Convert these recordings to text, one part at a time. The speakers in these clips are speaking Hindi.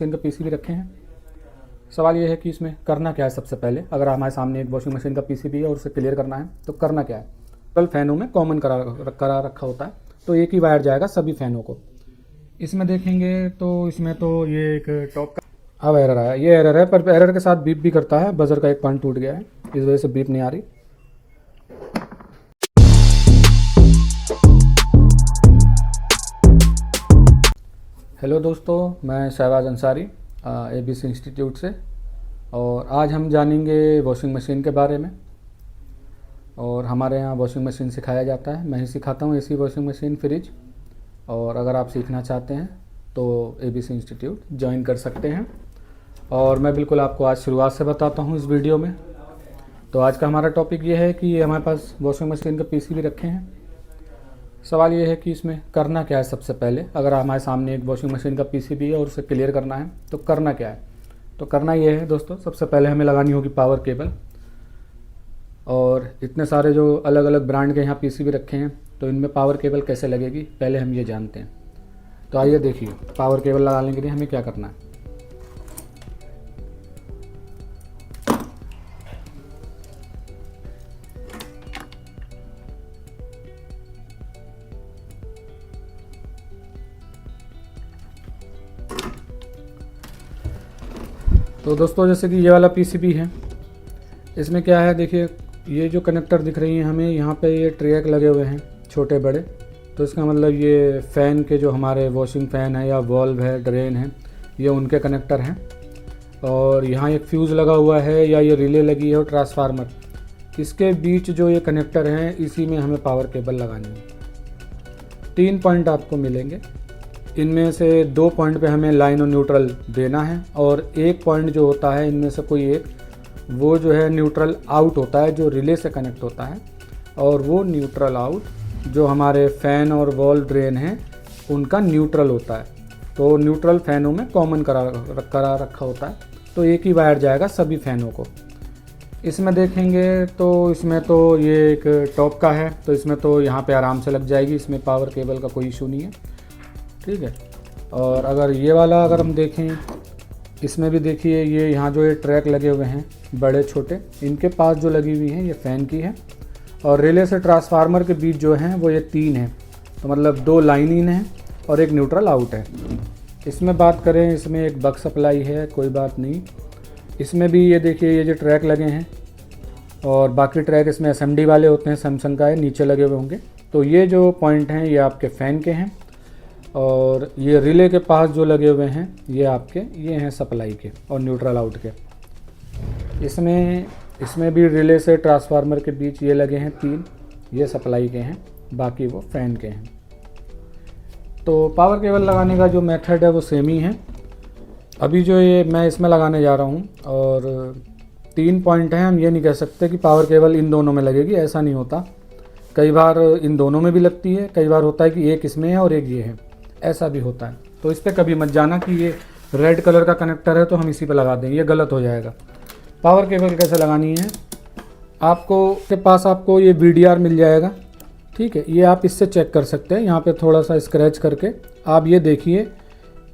मशीन का पीसीबी रखे हैं। सवाल ये है कि इसमें करना क्या है। सबसे पहले अगर हमारे सामने एक वॉशिंग मशीन का पीसीबी है और उसे क्लियर करना है तो करना क्या है। कल फैनों में कॉमन करा रखा होता है, तो एक ही वायर जाएगा सभी फैनों को। इसमें देखेंगे तो इसमें तो ये एक टॉप का अब एरर आया, ये एरर है, पर एरर के साथ बीप भी करता है। बजर का एक पॉइंट टूट गया है, इस वजह से बीप नहीं आ रही। हेलो दोस्तों, मैं शहबाज अंसारी ABC इंस्टीट्यूट से, और आज हम जानेंगे वॉशिंग मशीन के बारे में। और हमारे यहाँ वॉशिंग मशीन सिखाया जाता है, मैं ही सिखाता हूँ AC वॉशिंग मशीन, फ्रिज। और अगर आप सीखना चाहते हैं तो ABC इंस्टीट्यूट ज्वाइन कर सकते हैं। और मैं बिल्कुल आपको आज शुरुआत से बताता हूँ इस वीडियो में। तो आज का हमारा टॉपिक ये है कि हमारे पास वॉशिंग मशीन का पीसीबी रखे हैं। सवाल ये है कि इसमें करना क्या है। सबसे पहले अगर हमारे सामने एक वॉशिंग मशीन का पीसीबी है और उसे क्लियर करना है तो करना क्या है। तो करना ये है दोस्तों, सबसे पहले हमें लगानी होगी पावर केबल। और इतने सारे जो अलग अलग ब्रांड के यहाँ पीसीबी रखे हैं, तो इनमें पावर केबल कैसे लगेगी पहले हम ये जानते हैं। तो आइए देखिए, पावर केबल लगाने के लिए हमें क्या करना है। तो दोस्तों, जैसे कि ये वाला पीसीबी है, इसमें क्या है, देखिए ये जो कनेक्टर दिख रही हैं हमें यहाँ पे, ये ट्रैक लगे हुए हैं छोटे बड़े। तो इसका मतलब ये फ़ैन के जो हमारे वॉशिंग फ़ैन है या वॉल्व है, ड्रेन है, ये उनके कनेक्टर हैं। और यहाँ एक फ्यूज़ लगा हुआ है या ये रिले लगी है और ट्रांसफार्मर, इसके बीच जो ये कनेक्टर हैं इसी में हमें पावर केबल लगानी है। 3 पॉइंट आपको मिलेंगे, इनमें से 2 पॉइंट पे हमें लाइन और न्यूट्रल देना है, और 1 पॉइंट जो होता है इनमें से कोई एक, वो जो है न्यूट्रल आउट होता है, जो रिले से कनेक्ट होता है। और वो न्यूट्रल आउट जो हमारे फ़ैन और वॉल ड्रेन हैं उनका न्यूट्रल होता है। तो न्यूट्रल फ़ैनों में कॉमन करा रखा होता है, तो एक ही वायर जाएगा सभी फ़ैनों को। इसमें देखेंगे तो इसमें तो ये एक टॉप का है, तो इसमें तो यहाँ पे आराम से लग जाएगी, इसमें पावर केबल का कोई इशू नहीं है, ठीक है। और अगर ये वाला अगर हम देखें, इसमें भी देखिए ये यहाँ जो ये ट्रैक लगे हुए हैं बड़े छोटे, इनके पास जो लगी हुई हैं ये फ़ैन की है। और रिले से ट्रांसफार्मर के बीच जो हैं वो ये 3 हैं, तो मतलब 2 लाइन इन हैं और एक न्यूट्रल आउट है। इसमें बात करें, इसमें एक बक सप्लाई है, कोई बात नहीं। इसमें भी ये देखिए ये जो ट्रैक लगे हैं, और बाकी ट्रैक इसमें SMD वाले होते हैं, सैमसंग का है, नीचे लगे हुए होंगे। तो ये जो पॉइंट हैं ये आपके फ़ैन के हैं, और ये रिले के पास जो लगे हुए हैं ये हैं सप्लाई के और न्यूट्रल आउट के। इसमें भी रिले से ट्रांसफार्मर के बीच ये लगे हैं 3, ये सप्लाई के हैं, बाकी वो फ़ैन के हैं। तो पावर केबल लगाने का जो मेथड है वो सेम ही है। अभी जो ये मैं इसमें लगाने जा रहा हूँ, और 3 पॉइंट हैं, हम ये नहीं कह सकते कि पावर केबल इन दोनों में लगेगी, ऐसा नहीं होता। कई बार इन दोनों में भी लगती है, कई बार होता है कि एक इसमें है और एक ये है, ऐसा भी होता है। तो इस पर कभी मत जाना कि ये रेड कलर का कनेक्टर है तो हम इसी पे लगा देंगे, ये गलत हो जाएगा। पावर केबल कैसे लगानी है, आपको के पास आपको ये VDR मिल जाएगा, ठीक है। ये आप इससे चेक कर सकते हैं, यहाँ पे थोड़ा सा स्क्रैच करके आप ये देखिए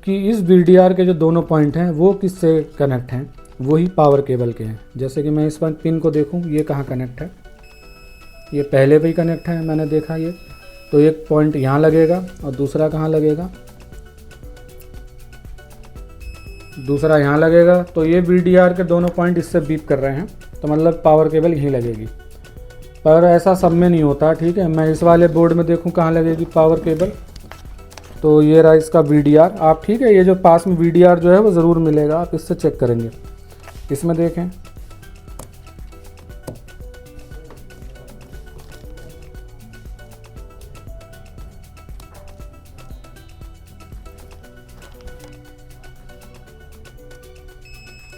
कि इस VDR के जो दोनों पॉइंट हैं वो किससे कनेक्ट हैं, वही पावर केबल के हैं। जैसे कि मैं इस पर पिन को देखूँ, ये कहाँ कनेक्ट है, ये पहले भी कनेक्ट है, मैंने देखा ये। तो एक पॉइंट यहाँ लगेगा और दूसरा कहाँ लगेगा, दूसरा यहाँ लगेगा। तो ये VDR के दोनों पॉइंट इससे बीप कर रहे हैं, तो मतलब पावर केबल यहीं लगेगी। पर ऐसा सब में नहीं होता, ठीक है। मैं इस वाले बोर्ड में देखूँ कहाँ लगेगी पावर केबल, तो ये रहा इसका VDR। आप ठीक है, ये जो पास में VDR जो है वो ज़रूर मिलेगा, आप इससे चेक करेंगे। इसमें देखें,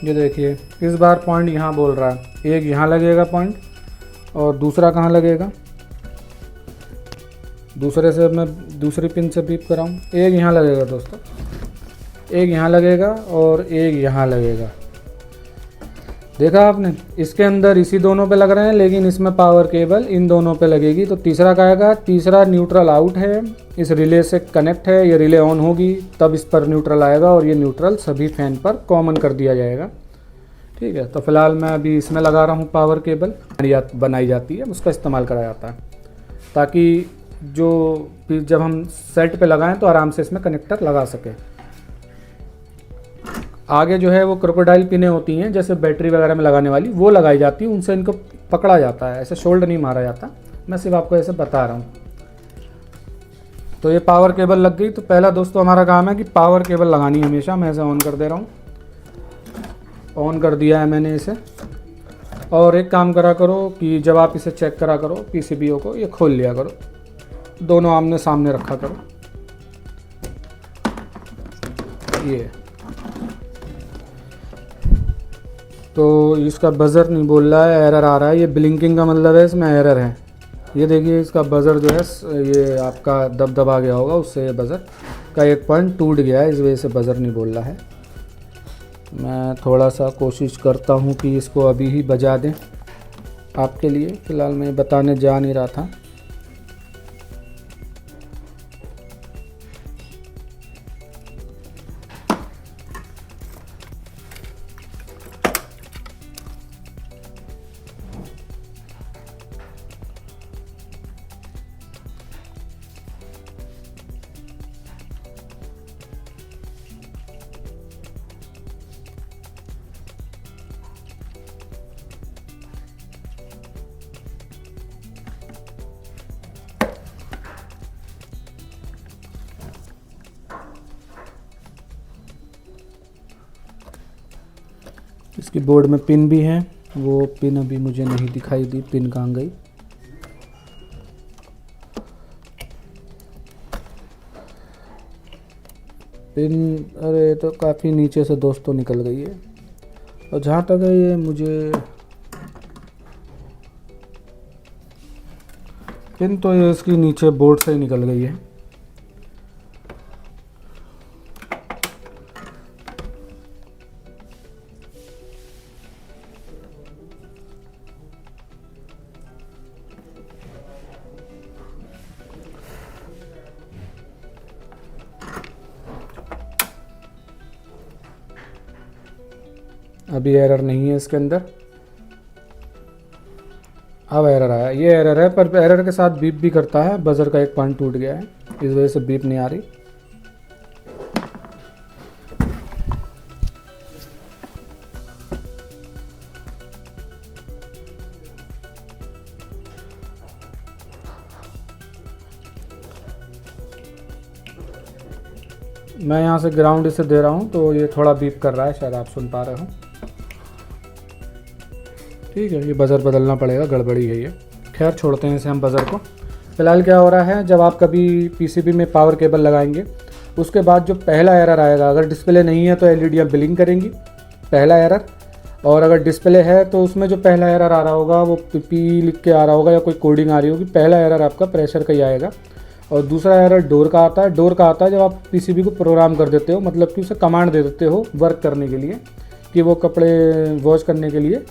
ये देखिए इस बार पॉइंट यहाँ बोल रहा है, एक यहाँ लगेगा पॉइंट, और दूसरा कहाँ लगेगा, दूसरे से मैं दूसरी पिन से बीप कराऊँ, एक यहाँ लगेगा दोस्तों, एक यहाँ लगेगा और एक यहाँ लगेगा। देखा आपने, इसके अंदर इसी दोनों पे लग रहे हैं, लेकिन इसमें पावर केबल इन दोनों पे लगेगी। तो तीसरा क्या आएगा, तीसरा न्यूट्रल आउट है, इस रिले से कनेक्ट है, ये रिले ऑन होगी तब इस पर न्यूट्रल आएगा, और ये न्यूट्रल सभी फैन पर कॉमन कर दिया जाएगा। ठीक है, तो फिलहाल मैं अभी इसमें लगा रहा हूँ पावर केबल, बनाई जाती है, उसका इस्तेमाल करा जाता है, ताकि जो जब हम सेट पे लगाएं तो आराम से इसमें कनेक्टर लगा सकें। आगे जो है वो क्रोकोडाइल पिनें होती हैं, जैसे बैटरी वगैरह में लगाने वाली, वो लगाई जाती है, उनसे इनको पकड़ा जाता है, ऐसे शोल्ड नहीं मारा जाता। मैं सिर्फ आपको ऐसे बता रहा हूँ। तो ये पावर केबल लग गई। तो पहला दोस्तों हमारा काम है कि पावर केबल लगानी है हमेशा। मैं इसे ऑन कर दे रहा हूँ, ऑन कर दिया है मैंने इसे। और एक काम करा करो कि जब आप इसे चेक करा करो पीसीबीओ को, ये खोल लिया करो, दोनों आमने सामने रखा करो। ये तो इसका बज़र नहीं बोल रहा है, एरर आ रहा है, ये ब्लिंकिंग का मतलब है इसमें एरर है। ये देखिए इसका बज़र जो है ये आपका दबा गया होगा, उससे ये बज़र का एक पॉइंट टूट गया है, इस वजह से बज़र नहीं बोल रहा है। मैं थोड़ा सा कोशिश करता हूँ कि इसको अभी ही बजा दें आपके लिए। फ़िलहाल मैं बताने जा नहीं रहा था। इसकी बोर्ड में पिन भी है, वो पिन अभी मुझे नहीं दिखाई दी, पिन कहाँ गई। पिन, अरे तो काफ़ी नीचे से दोस्तों निकल गई है। और जहाँ तक है ये मुझे पिन, तो ये इसकी नीचे बोर्ड से ही निकल गई है। अभी एरर नहीं है इसके अंदर, अब एरर आया। ये एरर है, पर एरर के साथ बीप भी करता है। बजर का एक पॉइंट टूट गया है, इस वजह से बीप नहीं आ रही। मैं यहाँ से ग्राउंड इसे दे रहा हूँ तो ये थोड़ा बीप कर रहा है, शायद आप सुन पा रहे हो। ठीक है, ये बज़र बदलना पड़ेगा, गड़बड़ी है ये। खैर छोड़ते हैं इसे हम बज़र को। फ़िलहाल क्या हो रहा है, जब आप कभी पीसीबी में पावर केबल लगाएंगे उसके बाद जो पहला एरर आएगा, अगर डिस्प्ले नहीं है तो एलईडियाँ ब्लिंक करेंगी, पहला एरर। और अगर डिस्प्ले है तो उसमें जो पहला एरर आ रहा होगा वो पी लिख के आ रहा होगा या कोई कोडिंग आ रही होगी। पहला एरर आपका प्रेशर का ही आएगा। और दूसरा एरर डोर का आता है। डोर का आता है जब आप पीसीबी को प्रोग्राम कर देते हो, मतलब कि उसे कमांड दे देते हो वर्क करने के लिए, कि वो कपड़े वॉश करने के लिए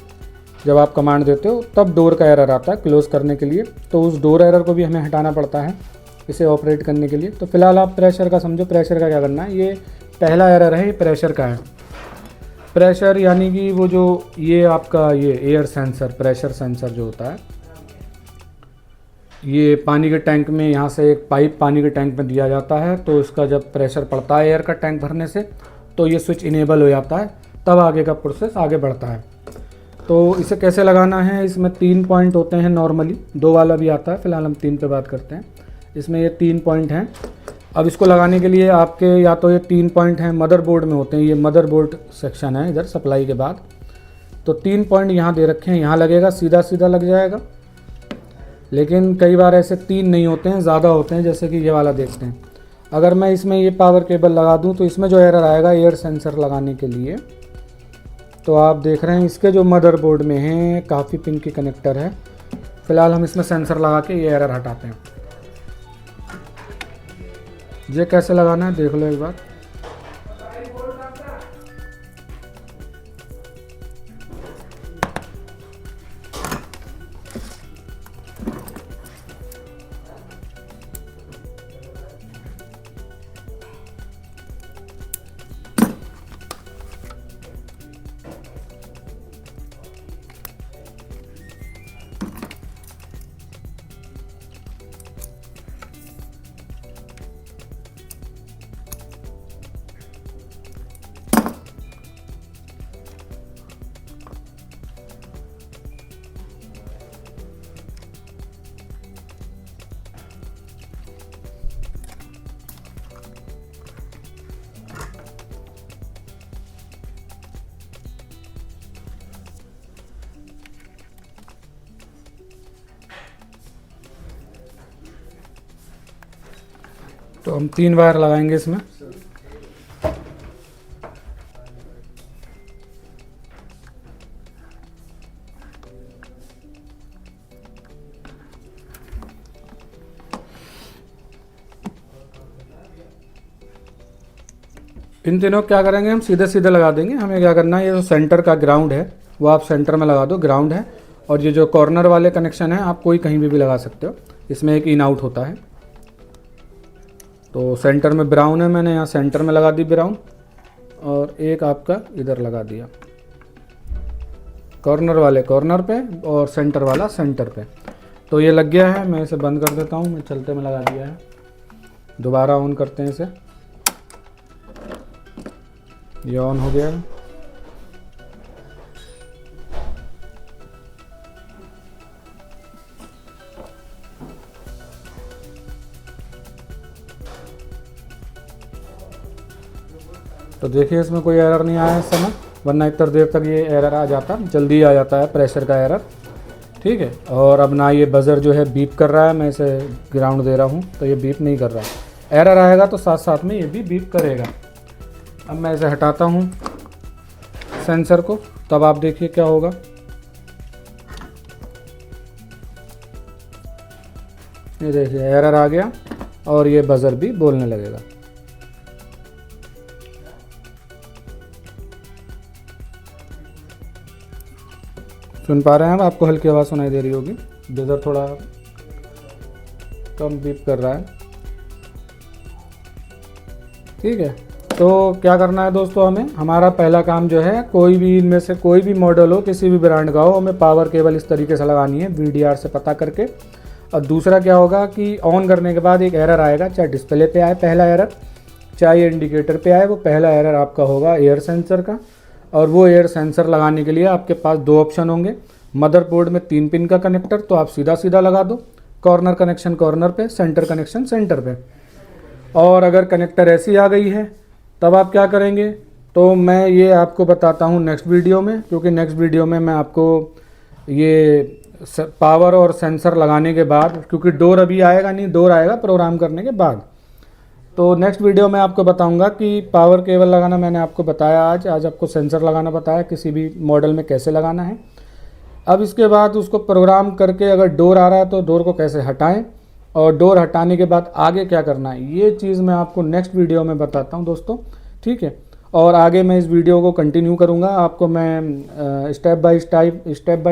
जब आप कमांड देते हो तब डोर का एरर आता है क्लोज़ करने के लिए। तो उस डोर एरर को भी हमें हटाना पड़ता है इसे ऑपरेट करने के लिए। तो फिलहाल आप प्रेशर का समझो, प्रेशर का क्या करना है। ये पहला एरर है, ये प्रेशर का है। प्रेशर यानी कि वो जो ये आपका ये एयर सेंसर, प्रेशर सेंसर जो होता है, ये पानी के टैंक में, यहाँ से एक पाइप पानी के टैंक में दिया जाता है। तो इसका जब प्रेशर पड़ता है एयर का टैंक भरने से, तो ये स्विच इनेबल हो जाता है, तब आगे का प्रोसेस आगे बढ़ता है। तो इसे कैसे लगाना है, इसमें 3 पॉइंट होते हैं नॉर्मली, 2 वाला भी आता है, फिलहाल हम 3 पे बात करते हैं। इसमें ये 3 पॉइंट हैं। अब इसको लगाने के लिए आपके या तो ये 3 पॉइंट हैं मदरबोर्ड में होते हैं, ये मदरबोर्ड सेक्शन है इधर सप्लाई के बाद। तो 3 पॉइंट यहाँ दे रखे हैं, यहाँ लगेगा, सीधा सीधा लग जाएगा। लेकिन कई बार ऐसे 3 नहीं होते हैं, ज़्यादा होते हैं, जैसे कि ये वाला देखते हैं। अगर मैं इसमें ये पावर केबल लगा दूँ तो इसमें जो एरर आएगा एयर सेंसर लगाने के लिए, तो आप देख रहे हैं इसके जो मदरबोर्ड में हैं काफ़ी पिन की कनेक्टर है। फ़िलहाल हम इसमें सेंसर लगा के ये एरर हटाते हैं। ये कैसे लगाना है देख लो एक बार। तो हम 3 वायर लगाएंगे इसमें। इन तीनों क्या करेंगे, हम सीधे सीधे लगा देंगे। हमें क्या करना है, ये जो सेंटर का ग्राउंड है वो आप सेंटर में लगा दो, ग्राउंड है। और ये जो कॉर्नर वाले कनेक्शन है आप कोई कहीं भी लगा सकते हो, इसमें एक इन आउट होता है। तो सेंटर में ब्राउन है, मैंने यहाँ सेंटर में लगा दी ब्राउन, और एक आपका इधर लगा दिया कॉर्नर वाले कॉर्नर पे और सेंटर वाला सेंटर पे। तो ये लग गया है। मैं इसे बंद कर देता हूँ, मैं चलते में लगा दिया है। दोबारा ऑन करते हैं इसे, ये ऑन हो गया है। तो देखिए इसमें कोई एरर नहीं आया इस समय, वरना इतना देर तक ये एरर आ जाता, जल्दी आ जाता है प्रेशर का एरर। ठीक है, और अब ना ये बज़र जो है बीप कर रहा है, मैं इसे ग्राउंड दे रहा हूँ तो ये बीप नहीं कर रहा है। एरर आएगा तो साथ साथ में ये भी बीप करेगा। अब मैं इसे हटाता हूँ सेंसर को, तब आप देखिए क्या होगा। ये देखिए एरर आ गया और ये बज़र भी बोलने लगेगा। सुन पा रहे हैं, अब आपको हल्की आवाज़ सुनाई दे रही होगी। बज़र थोड़ा कम बीप कर रहा है। ठीक है, तो क्या करना है दोस्तों, हमें हमारा पहला काम जो है, कोई भी इनमें से कोई भी मॉडल हो, किसी भी ब्रांड का हो, हमें पावर केबल इस तरीके से लगानी है VDR से पता करके। और दूसरा क्या होगा कि ऑन करने के बाद एक एरर आएगा, चाहे डिस्प्ले पे आए पहला एरर, चाहे इंडिकेटर पे आए, वो पहला एरर आपका होगा एयर सेंसर का। और वो एयर सेंसर लगाने के लिए आपके पास 2 ऑप्शन होंगे। मदरबोर्ड में 3 पिन का कनेक्टर, तो आप सीधा सीधा लगा दो, कॉर्नर कनेक्शन कॉर्नर पे, सेंटर कनेक्शन सेंटर पे। और अगर कनेक्टर ऐसी आ गई है तब आप क्या करेंगे, तो मैं ये आपको बताता हूँ नेक्स्ट वीडियो में, क्योंकि नेक्स्ट वीडियो में मैं आपको ये पावर और सेंसर लगाने के बाद, क्योंकि डोर अभी आएगा नहीं, डोर आएगा प्रोग्राम करने के बाद। तो नेक्स्ट वीडियो में आपको बताऊंगा कि पावर केबल लगाना मैंने आपको बताया, आज आपको सेंसर लगाना बताया, किसी भी मॉडल में कैसे लगाना है। अब इसके बाद उसको प्रोग्राम करके अगर डोर आ रहा है तो डोर को कैसे हटाएं, और डोर हटाने के बाद आगे क्या करना है, ये चीज़ मैं आपको नेक्स्ट वीडियो में बताता हूं दोस्तों। ठीक है, और आगे मैं इस वीडियो को कंटिन्यू करूंगा, आपको मैं स्टेप बाय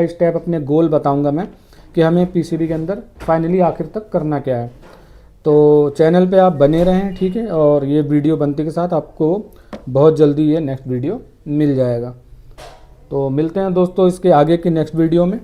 स्टेप अपने गोल बताऊंगा मैं, कि हमें पीसीबी के अंदर फाइनली आखिर तक करना क्या है। तो चैनल पे आप बने रहें, ठीक है, और ये वीडियो बनते के साथ आपको बहुत जल्दी ये नेक्स्ट वीडियो मिल जाएगा। तो मिलते हैं दोस्तों इसके आगे की नेक्स्ट वीडियो में।